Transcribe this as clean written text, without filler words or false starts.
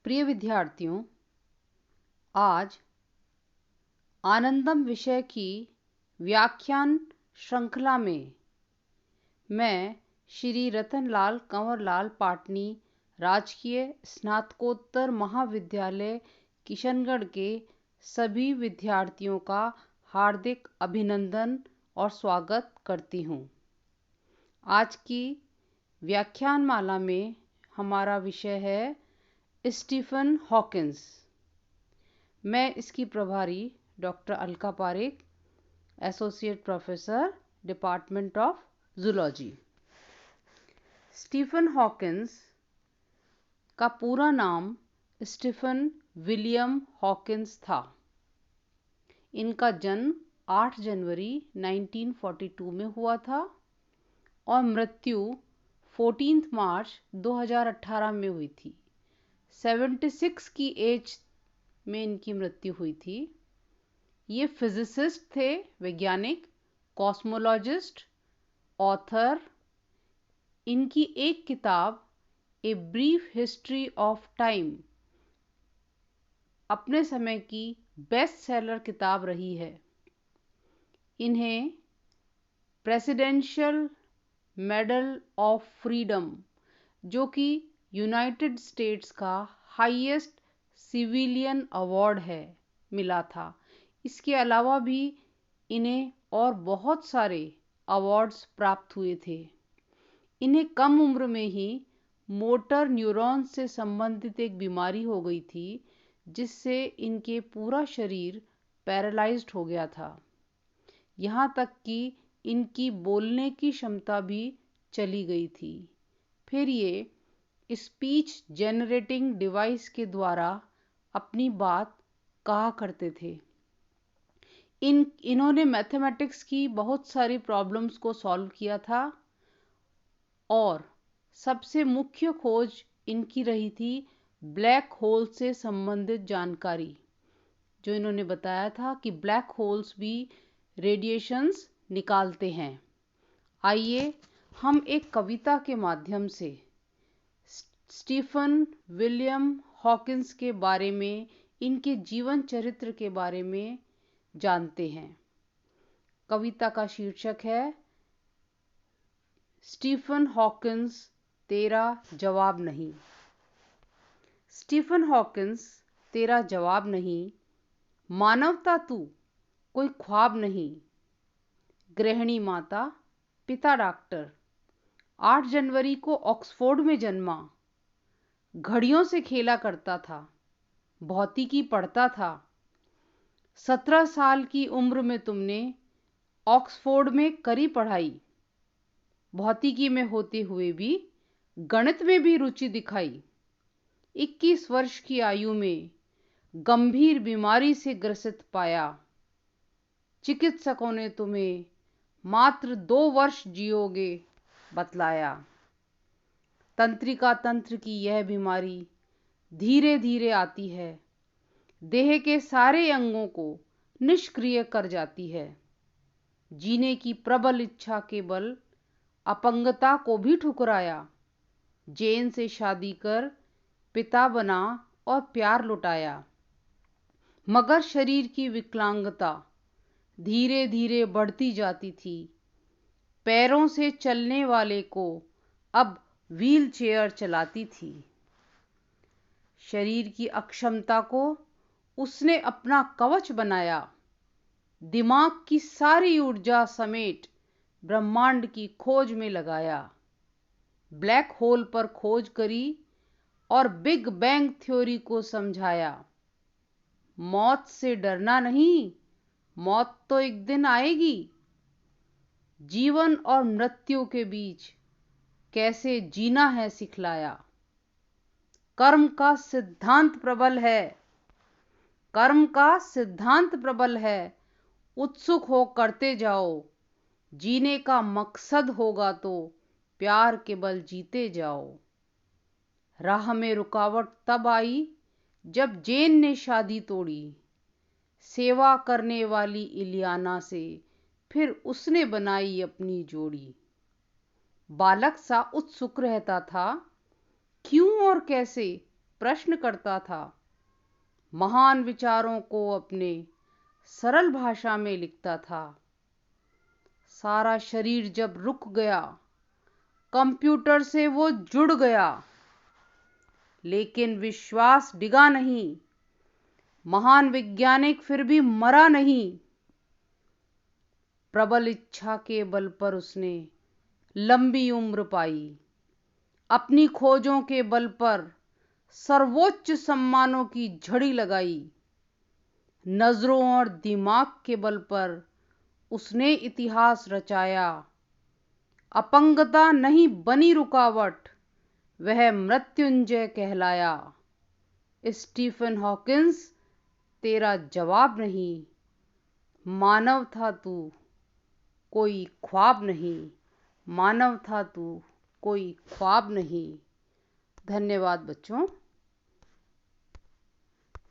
प्रिय विद्यार्थियों, आज आनंदम विषय की व्याख्यान श्रृंखला में मैं श्री रतनलाल कंवरलाल पाटनी राजकीय स्नातकोत्तर महाविद्यालय किशनगढ़ के सभी विद्यार्थियों का हार्दिक अभिनंदन और स्वागत करती हूँ। आज की व्याख्यानमाला में हमारा विषय है स्टीफन हॉकिंस। मैं इसकी प्रभारी doctor Alka Parekh, associate professor, department of zoology. Stephen Hawkins का पूरा नाम स्टीफन विलियम हॉकिंस था। इनका जन्म 8 जनवरी 1942 में हुआ था और मृत्यु 14 मार्च 2018 में हुई थी। 76 की एज में इनकी मृत्यु हुई थी। ये फिजिसिस्ट थे, वैज्ञानिक, कॉस्मोलॉजिस्ट, ऑथर। इनकी एक किताब a brief history of time अपने समय की बेस्ट सेलर किताब रही है। इन्हें प्रेसिडेंशियल मेडल ऑफ फ्रीडम, जो कि यूनाइटेड स्टेट्स का हाईएस्ट सिविलियन अवार्ड है, मिला था। इसके अलावा भी इन्हें और बहुत सारे अवार्ड्स प्राप्त हुए थे। इन्हें कम उम्र में ही मोटर न्यूरॉन से संबंधित एक बीमारी हो गई थी, जिससे इनके पूरा शरीर पैरालाइज्ड हो गया था। यहाँ तक कि इनकी बोलने की क्षमता भी चली गई थी। फिर ये स्पीच जनरेटिंग डिवाइस के द्वारा अपनी बात कहा करते थे। इन्होंने मैथमेटिक्स की बहुत सारी प्रॉब्लम्स को सॉल्व किया था और सबसे मुख्य खोज इनकी रही थी ब्लैक होल से संबंधित जानकारी, जो इन्होंने बताया था कि ब्लैक होल्स भी रेडिएशंस निकालते हैं। आइए हम एक कविता के माध्यम से स्टीफन विलियम हॉकिंस के बारे में, इनके जीवन चरित्र के बारे में जानते हैं। कविता का शीर्षक है स्टीफन हॉकिंस तेरा जवाब नहीं। स्टीफन हॉकिंस तेरा जवाब नहीं, मानवता तू कोई ख्वाब नहीं। गृहिणी माता, पिता डॉक्टर, 8 जनवरी को ऑक्सफोर्ड में जन्मा। घड़ियों से खेला करता था, भौतिकी पढ़ता था। 17 साल की उम्र में तुमने ऑक्सफोर्ड में करी पढ़ाई। भौतिकी में होते हुए भी गणित में भी रुचि दिखाई। 21 वर्ष की आयु में गंभीर बीमारी से ग्रसित पाया। चिकित्सकों ने तुम्हें मात्र 2 वर्ष जियोगे बतलाया। तंत्रिका तंत्र की यह बीमारी धीरे धीरे आती है, देह के सारे अंगों को निष्क्रिय कर जाती है। जीने की प्रबल इच्छा के बल अपंगता को भी ठुकराया। जेन से शादी कर पिता बना और प्यार लुटाया। मगर शरीर की विकलांगता धीरे धीरे बढ़ती जाती थी। पैरों से चलने वाले को अब व्हील चेयर चलाती थी। शरीर की अक्षमता को उसने अपना कवच बनाया। दिमाग की सारी ऊर्जा समेट ब्रह्मांड की खोज में लगाया। ब्लैक होल पर खोज करी और बिग बैंग थ्योरी को समझाया। मौत से डरना नहीं, मौत तो एक दिन आएगी। जीवन और मृत्यु के बीच कैसे जीना है सिखलाया। कर्म का सिद्धांत प्रबल है, कर्म का सिद्धांत प्रबल है। उत्सुक हो करते जाओ। जीने का मकसद होगा तो प्यार के बल जीते जाओ। राह में रुकावट तब आई जब जेन ने शादी तोड़ी। सेवा करने वाली इलियाना से फिर उसने बनाई अपनी जोड़ी। बालक सा उत्सुक रहता था, क्यों और कैसे प्रश्न करता था, महान विचारों को अपने सरल भाषा में लिखता था। सारा शरीर जब रुक गया, कंप्यूटर से वो जुड़ गया, लेकिन विश्वास डिगा नहीं। महान वैज्ञानिक फिर भी मरा नहीं। प्रबल इच्छा के बल पर उसने लंबी उम्र पाई। अपनी खोजों के बल पर सर्वोच्च सम्मानों की झड़ी लगाई। नजरों और दिमाग के बल पर उसने इतिहास रचाया। अपंगता नहीं बनी रुकावट, वह मृत्युंजय कहलाया। स्टीफन हॉकिंस, तेरा जवाब नहीं। मानव था तू, कोई ख्वाब नहीं। मानव था तू, कोई ख्वाब नहीं। धन्यवाद बच्चों।